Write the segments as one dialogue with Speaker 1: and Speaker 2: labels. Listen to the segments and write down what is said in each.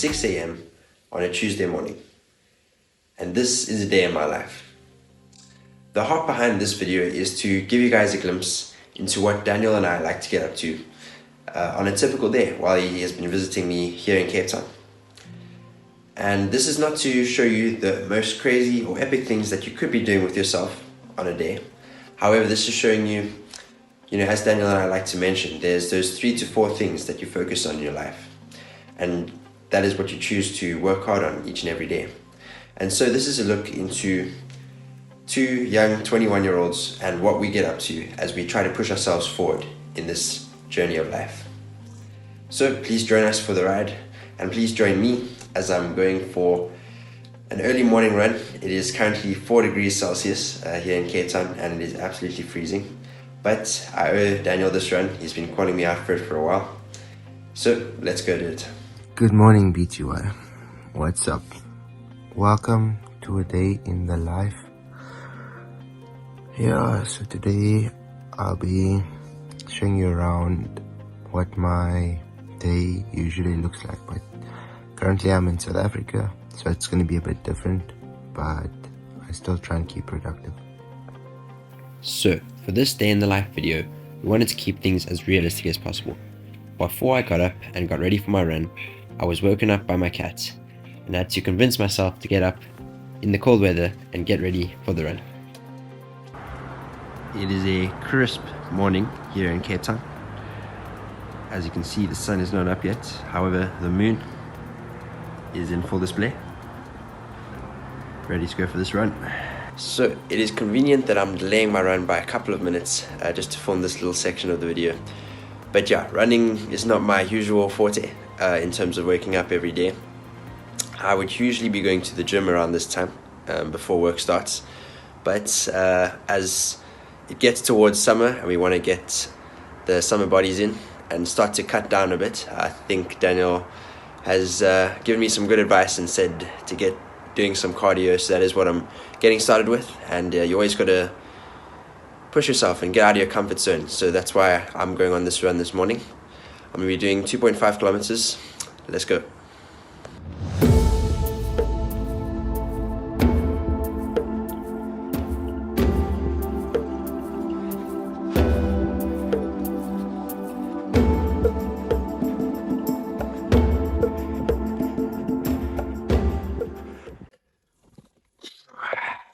Speaker 1: 6 a.m. on a Tuesday morning. And this is a day in my life. The heart behind this video is to give you guys a glimpse into what Daniel and I like to get up to on a typical day while he has been visiting me here in Cape Town. And this is not to show you the most crazy or epic things that you could be doing with yourself on a day. However, this is showing you, as Daniel and I like to mention, there's those 3 to 4 things that you focus on in your life. And that is what you choose to work hard on each and every day. And so this is a look into 2 young 21-year-olds and what we get up to as we try to push ourselves forward in this journey of life. So please join us for the ride, and please join me as I'm going for an early morning run. It is currently 4 degrees Celsius here in Cape Town, and it is absolutely freezing. But I owe Daniel this run. He's been calling me out for it for a while. So let's go do it.
Speaker 2: Good morning, BTY. What's up? Welcome to a day in the life. Yeah, so today I'll be showing you around what my day usually looks like. But currently I'm in South Africa, so it's going to be a bit different, but I still try and keep productive.
Speaker 3: So, for this day in the life video, we wanted to keep things as realistic as possible. Before I got up and got ready for my run, I was woken up by my cat and had to convince myself to get up in the cold weather and get ready for the run.
Speaker 1: It is a crisp morning here in Cape Town. As you can see, the sun is not up yet. However, the moon is in full display. Ready to go for this run. So it is convenient that I'm delaying my run by a couple of minutes just to film this little section of the video. But yeah, running is not my usual forte in terms of waking up every day. I would usually be going to the gym around this time before work starts. But as it gets towards summer and we want to get the summer bodies in and start to cut down a bit, I think Daniel has given me some good advice and said to get doing some cardio. So that is what I'm getting started with. And you always got to push yourself and get out of your comfort zone. So that's why I'm going on this run this morning. I'm going to be doing 2.5 kilometers. Let's go.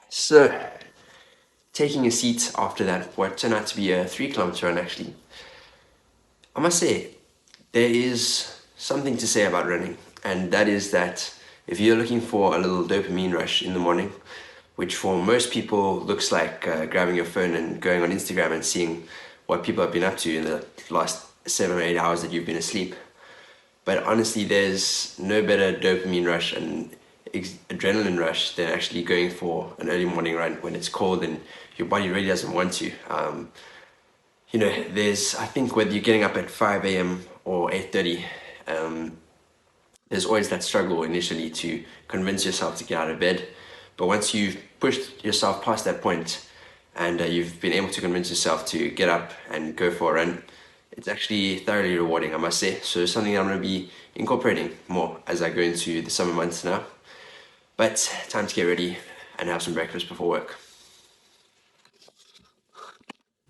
Speaker 1: So, taking a seat after that, what turned out to be a 3-kilometer run actually. I must say, there is something to say about running, and that is that if you're looking for a little dopamine rush in the morning, which for most people looks like grabbing your phone and going on Instagram and seeing what people have been up to in the last 7 or 8 hours that you've been asleep. But honestly, there's no better dopamine rush and adrenaline rush than actually going for an early morning run when it's cold and your body really doesn't want to. I think whether you're getting up at 5 a.m. or 8:30, there's always that struggle initially to convince yourself to get out of bed. But once you've pushed yourself past that point and you've been able to convince yourself to get up and go for a run, it's actually thoroughly rewarding, I must say. So it's something I'm going to be incorporating more as I go into the summer months now. But time to get ready and have some breakfast before work.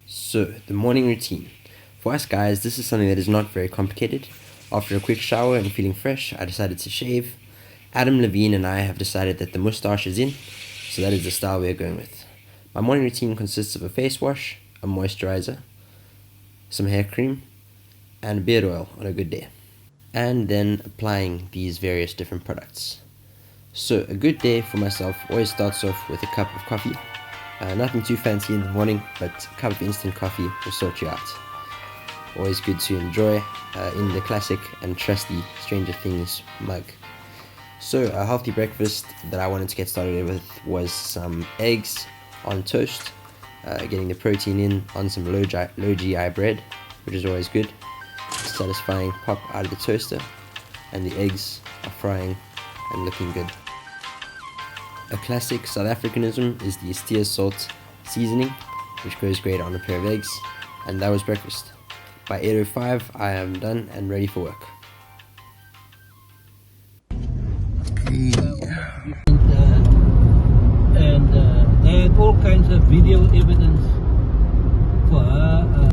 Speaker 3: So, the morning routine. For us guys, this is something that is not very complicated. After a quick shower and feeling fresh, I decided to shave. Adam Levine and I have decided that the moustache is in, so that is the style we are going with. My morning routine consists of a face wash, a moisturizer, some hair cream, and beard oil on a good day. And then applying these various different products. So a good day for myself always starts off with a cup of coffee. Nothing too fancy in the morning, but a cup of instant coffee will sort you out. Always good to enjoy in the classic and trusty Stranger Things mug. So a healthy breakfast that I wanted to get started with was some eggs on toast, getting the protein in on some low GI bread, which is always good. Satisfying pop out of the toaster, and the eggs are frying and looking good. A classic South Africanism is the steer salt seasoning, which goes great on a pair of eggs, and that was breakfast. By 8:05 I am done and ready for work.
Speaker 4: a video evidence for her.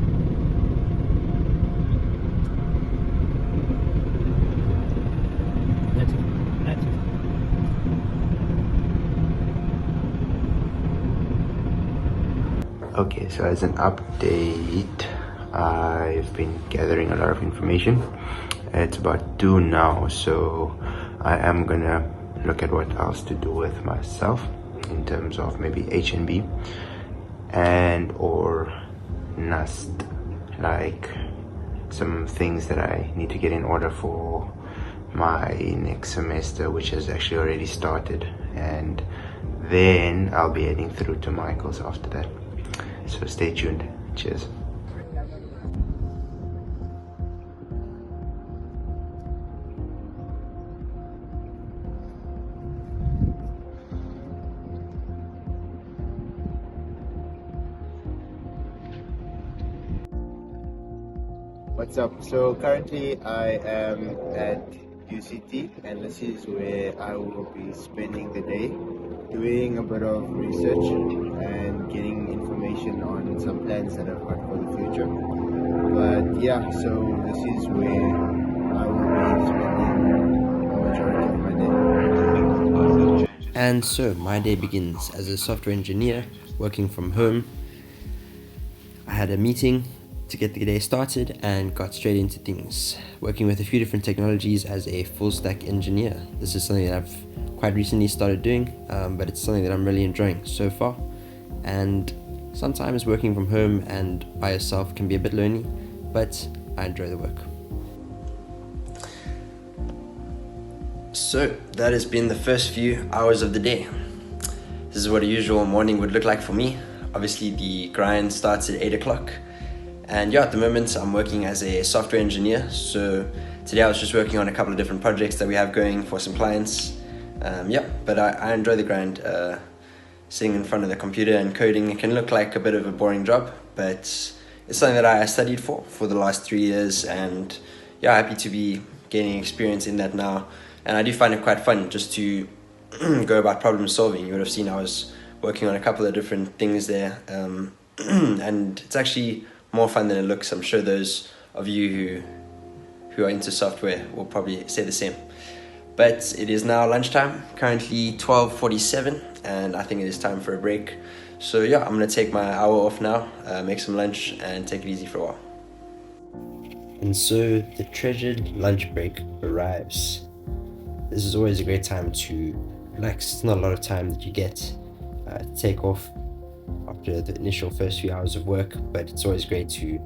Speaker 4: That's it. That's it.
Speaker 2: Okay, so as an update, I've been gathering a lot of information. It's about 2 now, so I am gonna look at what else to do with myself in terms of maybe H&B and or NUST, like some things that I need to get in order for my next semester, which has actually already started, and then I'll be heading through to Michael's after that. So stay tuned. Cheers. What's up? So currently I am at UCT, and this is where I will be spending the day doing a bit of research and getting information on some plans that I've got for the future. But yeah, so this is where I will be spending the majority of my day.
Speaker 3: And so my day begins as a software engineer working from home. I had a meeting to get the day started and got straight into things, working with a few different technologies as a full stack engineer. This is something that I've quite recently started doing, but it's something that I'm really enjoying so far. And sometimes working from home and by yourself can be a bit lonely, but I enjoy the work. So that has been the first few hours of the day. This is what a usual morning would look like for me. Obviously the grind starts at 8 o'clock. And yeah, at the moment I'm working as a software engineer. So today I was just working on a couple of different projects that we have going for some clients. But I enjoy the grind. Sitting in front of the computer and coding, it can look like a bit of a boring job, but it's something that I studied for the last 3 years, and yeah, happy to be gaining experience in that now. And I do find it quite fun just to go about problem solving. You would have seen I was working on a couple of different things there, and it's actually more fun than it looks. I'm sure those of you who are into software will probably say the same. But it is now lunchtime, currently 12:47, and I think it is time for a break. So yeah, I'm gonna take my hour off now, make some lunch and take it easy for a while. And so the treasured lunch break arrives. This is always a great time to relax. It's not a lot of time that you get to take off after the initial first few hours of work, but it's always great to,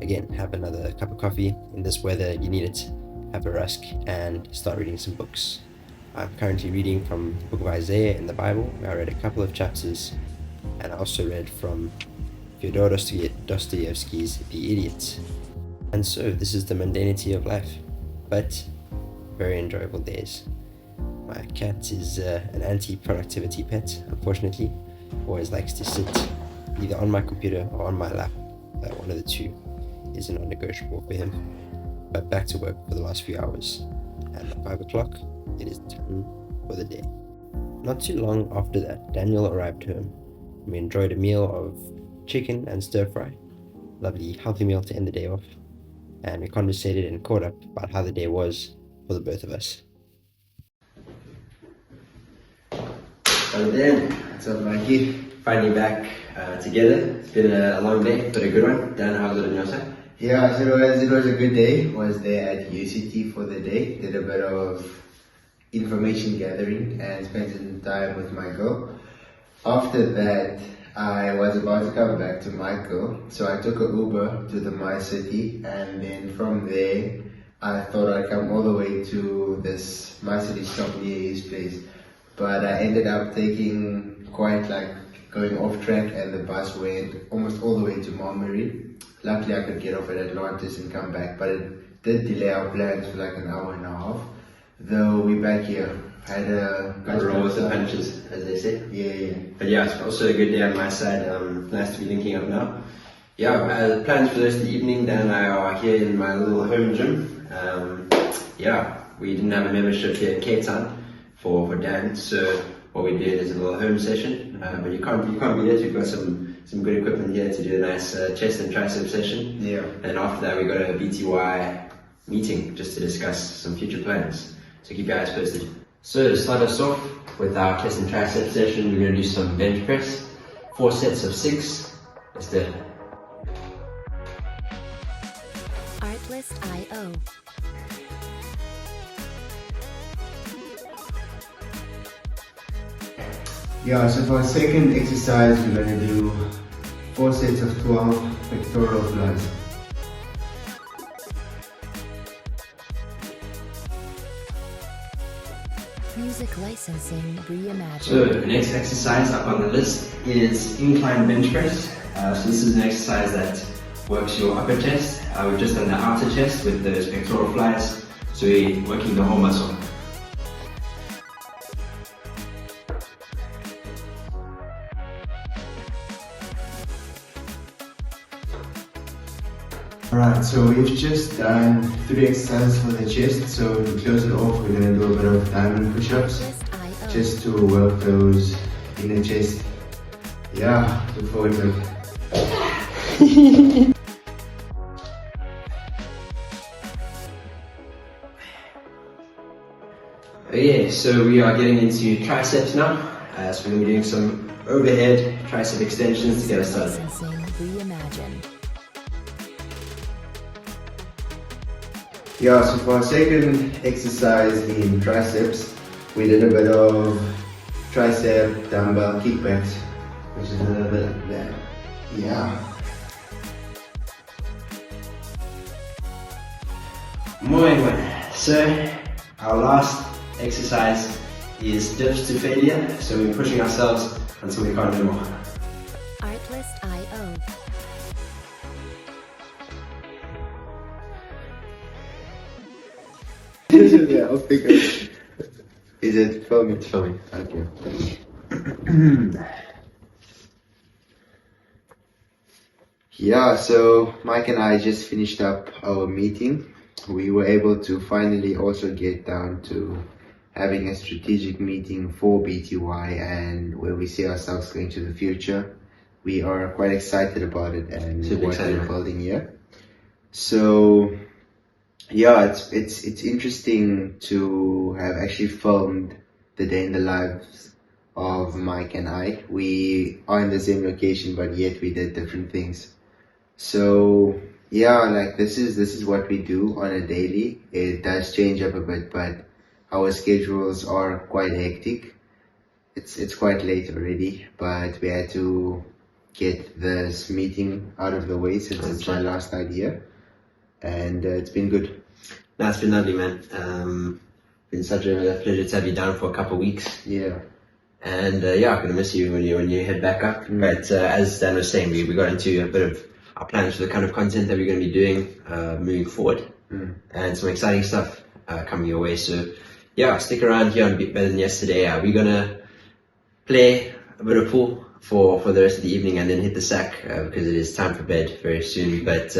Speaker 3: again, have another cup of coffee. In this weather, you need it. Have a rusk and start reading some books. I'm currently reading from the book of Isaiah in the Bible. I read a couple of chapters, and I also read from Fyodor Dostoevsky's The Idiot. And so this is the mundanity of life, but very enjoyable days. My cat is an anti-productivity pet, unfortunately. Always likes to sit either on my computer or on my lap. One of the two is a non-negotiable for him. But back to work for the last few hours. And at 5 o'clock, it is time for the day. Not too long after that, Daniel arrived home. We enjoyed a meal of chicken and stir fry. Lovely, healthy meal to end the day off. And we conversated and caught up about how the day was for the both of us.
Speaker 1: So then, what's up, Mikey? Finally back together. It's been a long day, but a good one. Dan, how's it on your side?
Speaker 2: Yeah, so it was a good day. Was there at UCT for the day. Did a bit of information gathering and spent some time with my girl. After that, I was about to come back to Michael, so I took an Uber to the My City, and then from there, I thought I'd come all the way to this My City stop near his place. But I ended up taking quite going off track, and the bus went almost all the way to Marmarie. Luckily I could get off at Atlantis and come back, but it did delay our plans for an hour and a half. Though we're back here. Had a
Speaker 1: roll with the punches, as they say.
Speaker 2: Yeah.
Speaker 1: But yeah, it's also a good day on my side. Nice to be linking up now. Yeah, plans for the rest of the evening. Dan and I are here in my little home gym. We didn't have a membership here at Cape Town for Dan, so what we're doing is a little home session, but you can't beat it. We've got some good equipment here to do a nice chest and tricep session.
Speaker 2: Yeah.
Speaker 1: And after that, we got a BTY meeting just to discuss some future plans. So keep your eyes posted. So to start us off with our chest and tricep session, we're going to do some bench press, 4 sets of 6. Let's do it.
Speaker 5: Artlist.io.
Speaker 2: Yeah, so for our second exercise, we're going to do 4 sets of 12 pectoral flies.
Speaker 5: Music licensing reimagined.
Speaker 1: So the next exercise up on the list is incline bench press. So this is an exercise that works your upper chest. We've just done the outer chest with those pectoral flies. So we're working the whole muscle.
Speaker 2: Alright, so we've just done 3 exercises for the chest, so to close it off, we're going to do a bit of diamond push-ups,
Speaker 5: Artlist.io.
Speaker 2: just to work those inner chest. Yeah, look forward to it.
Speaker 1: Okay, so we are getting into triceps now. So we're going to be doing some overhead tricep extensions to get us started.
Speaker 5: Licensing reimagined.
Speaker 2: Yeah, so for our second exercise in triceps, we did a bit of tricep dumbbell kickbacks, which is a little bit like that. Yeah.
Speaker 1: Muy bueno. So our last exercise is dips to failure. So we're pushing ourselves until we can't do more.
Speaker 5: Artlist.io.
Speaker 2: Yeah, I'll pick it. Is it filming?
Speaker 1: It's filming.
Speaker 2: Okay. Yeah, so Mike and I just finished up our meeting. We were able to finally also get down to having a strategic meeting for BTY and where we see ourselves going to the future. We are quite excited about it and
Speaker 1: Super
Speaker 2: what
Speaker 1: excited.
Speaker 2: we're building here. So yeah, it's interesting to have actually filmed the day in the lives of Mike and I. We are in the same location, but yet we did different things. So yeah, like this is what we do on a daily. It does change up a bit, but our schedules are quite hectic. It's quite late already, but we had to get this meeting out of the way since it's my last idea, and it's been good.
Speaker 1: No, it's been lovely, man. Been such a pleasure to have you down for a couple of weeks.
Speaker 2: Yeah.
Speaker 1: And yeah, I'm gonna miss you when you head back up. But as Dan was saying, we got into a bit of our plans for the kind of content that we're going to be doing moving forward, and some exciting stuff coming your way. So yeah, stick around here on Bit Better Than Yesterday. We're gonna play a bit of pool for the rest of the evening and then hit the sack because it is time for bed very soon. But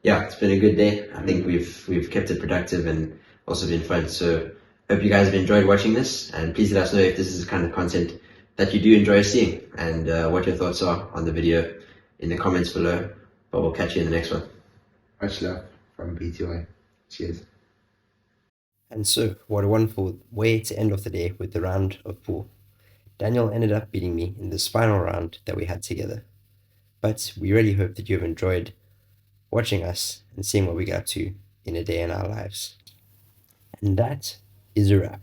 Speaker 1: yeah, it's been a good day. I think we've kept it productive and also been fun. So hope you guys have enjoyed watching this, and please let us know if this is the kind of content that you do enjoy seeing, and what your thoughts are on the video in the comments below. But we'll catch you in the next one.
Speaker 2: Much love from BTY. Cheers.
Speaker 3: And so, what a wonderful way to end off the day with the round of pool. Daniel ended up beating me in this final round that we had together. But we really hope that you have enjoyed watching us and seeing what we got up to in a day in our lives. And that is a wrap.